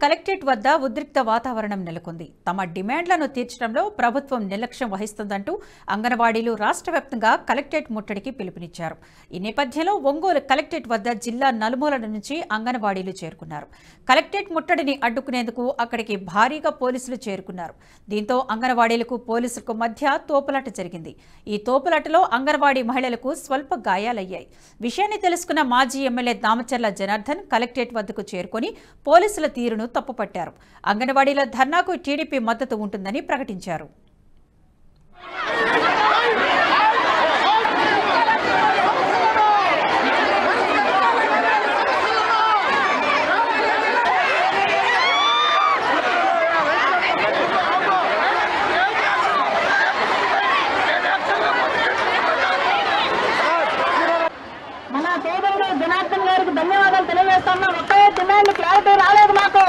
Collectorate వద్ద ఉద్రిక్త వాతావరణం నెలకొంది. తమ డిమాండ్లను తీర్చడంలో ప్రభుత్వం నిర్లక్ష్యం వహిస్తుందంటూ అంగన్వాడీలు రాష్ట్ర వ్యాప్తంగా కలెక్టరేట్ ముట్టడికి పిలుపునిచ్చారు. ఈ నేపథ్యంలో ఒంగోలు కలెక్టరేట్ వద్ద జిల్లా నలుమూలల నుంచి అంగన్వాడీలు చేరుకున్నారు. కలెక్టరేట్ ముట్టడిని అడ్డుకునేందుకు అక్కడికి భారీగా పోలీసులు చేరుకున్నారు. దీంతో అంగన్వాడీలకు పోలీసులకు మధ్య తోపులాట జరిగింది. ఈ తోపులాటలో అంగన్వాడీ మహిళలకు స్వల్ప గాయాలయ్యాయి. విషయాన్ని తెలుసుకున్న మాజీ ఎమ్మెల్యే దామచర్ల జనార్దన్ కలెక్టరేట్ వద్దకు చేరుకుని పోలీసుల తీరును తప్పుపట్టారు. అంగన్వాడీల ధర్నాకు టీడీపీ మద్దతు ఉంటుందని ప్రకటించారు. జనార్దన్ గారికి ధన్యవాదాలు తెలియజేస్తున్నా. ఒకే డిమాండ్ క్లారిటీ రాలేదు మాకు.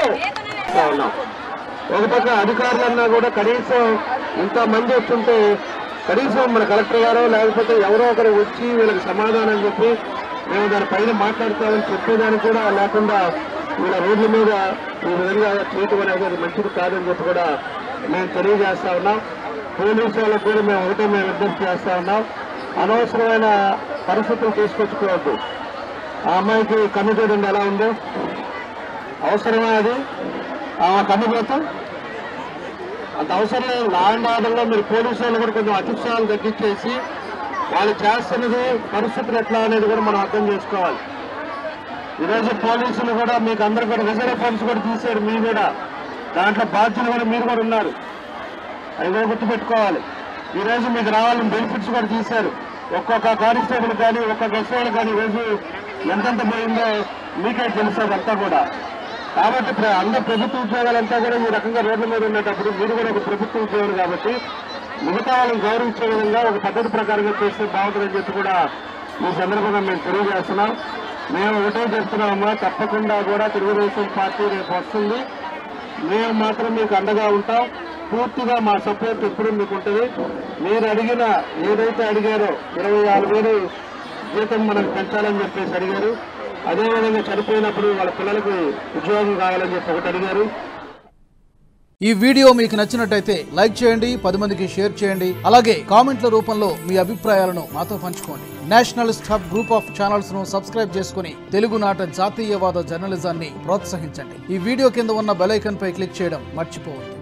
ఒక పక్క అధికారులన్నా కూడా కనీసం ఇంతమంది వస్తుంటే కనీసం మన కలెక్టర్ గారో లేకపోతే ఎవరో ఒకరు వచ్చి వీళ్ళకి సమాధానం చెప్పి మేము దానిపైన మాట్లాడతామని చెప్పేదానికి కూడా లేకుండా వీళ్ళ రోడ్ల మీద ఈ విధంగా చేయటం అనేది మంచిది కాదని చెప్పి కూడా మేము తెలియజేస్తా ఉన్నాం. పోలీసు వాళ్ళకు కూడా మేము విజ్ఞప్తి చేస్తా ఉన్నాం. అనవసరమైన పరిస్థితులు తీసుకొచ్చుకోవద్దు. ఆ అమ్మాయికి కన్ను చూడండి ఎలా ఉందో, అవసరమే అది. ఆ కన్నుపోతాం అంత అవసరం లేదు. లా అండ్ ఆర్డర్లో మీరు పోలీసు వాళ్ళు కూడా కొంచెం అత్యుత్సాహాలు తగ్గించేసి వాళ్ళు చేస్తున్నది పరిస్థితులు ఎట్లా అనేది కూడా మనం అర్థం చేసుకోవాలి. ఈరోజు పోలీసులు కూడా మీకు అందరూ కూడా రిజర్వ్ ఫండ్స్ కూడా తీశారు. మీరు కూడా దాంట్లో బాధ్యులు కూడా మీరు కూడా ఉన్నారు. అవి కూడా గుర్తుపెట్టుకోవాలి. ఈరోజు మీకు రావాలని బెనిఫిట్స్ కూడా తీశారు. ఒక్కొక్క కానిస్టేబుల్ కానీ ఒక్కొక్క ఎస్ఐలు కానీ ఈరోజు ఎంతెంత పోయిందో మీకే తెలుసు అదంతా కూడా. కాబట్టి అందరు ప్రభుత్వ ఉద్యోగాలంతా కూడా ఈ రకంగా రోడ్ల మీద ఉండేటప్పుడు మీరు కూడా ఒక ప్రభుత్వ ఉద్యోగులు కాబట్టి మిగతా వాళ్ళని గౌరవించే విధంగా ఒక పద్ధతి ప్రకారంగా చేస్తే బాగుంటుందని చెప్పి కూడా ఈ సందర్భంగా మేము తెలియజేస్తున్నాం. మేము ఒకటే చెప్తున్నామమ్మా, తప్పకుండా కూడా తెలుగుదేశం పార్టీ రేపు వస్తుంది. మేము మాత్రం మీకు అండగా ఉంటాం. పూర్తిగా మా సపోర్ట్ ఎప్పుడు మీకు ఉంటుంది. మీరు అడిగిన ఏదైతే అడిగారో 26,000 జీతం మనకు పెంచాలని చెప్పేసి అడిగారు. అదేవిధంగా చనిపోయినప్పుడు వాళ్ళ పిల్లలకు ఉద్యోగం కావాలని చెప్పి ఒకటి అడిగారు. ఈ వీడియో మీకు నచ్చినట్టయితే లైక్ చేయండి, 10 మందికి షేర్ చేయండి. అలాగే కామెంట్ల రూపంలో మీ అభిప్రాయాలను మాతో పంచుకోండి. Nationalist hub group of channels ను సబ్స్క్రైబ్ చేసుకుని తెలుగునాట జాతీయవాద జర్నలిజాన్ని ప్రోత్సహించండి. ఈ వీడియో కింద ఉన్న బెల్ ఐకాన్ పై క్లిక్ చేయడం మర్చిపోవద్దు.